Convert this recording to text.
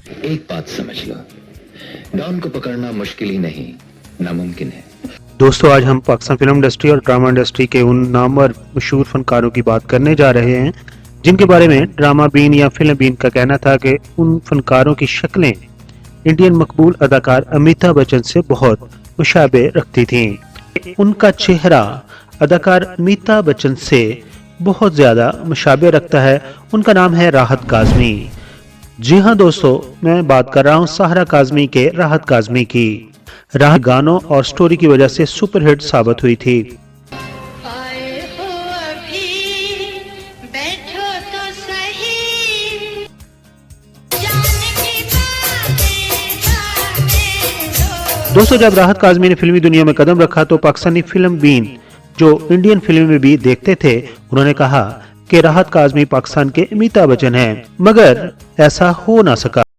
एक बात समझ लो, डॉन को पकड़ना मुश्किल ही नहीं, नामुमकिन है। दोस्तों, आज हम पाकिस्तान फिल्म इंडस्ट्री और ड्रामा इंडस्ट्री के उन नामवर मशहूर फनकारों की बात करने जा रहे हैं जिनके बारे में ड्रामा बीन या फिल्म बीन का कहना था कि उन फनकारों की शक्लें इंडियन मकबूल अदाकार अमिताभ बच्चन से बहुत मुशाबे रखती थीं। उनका चेहरा अदाकार अमिताभ बच्चन से बहुत ज्यादा मुशाबे रखता है। उनका नाम है राहत काज़मी। जी हाँ दोस्तों, मैं बात कर रहा हूँ साहरा काज़मी के राहत काज़मी की। राहत गानों और स्टोरी की वजह से सुपरहिट साबित हुई थी। आए हो अभी, बैठो तो सही, जान की बातें जाने दो। दोस्तों, जब राहत काज़मी ने फिल्मी दुनिया में कदम रखा तो पाकिस्तानी फिल्म बीन जो इंडियन फिल्म में भी देखते थे, उन्होंने कहा कि राहत काज़मी पाकिस्तान के अमिताभ बच्चन हैं, मगर ऐसा हो ना सका।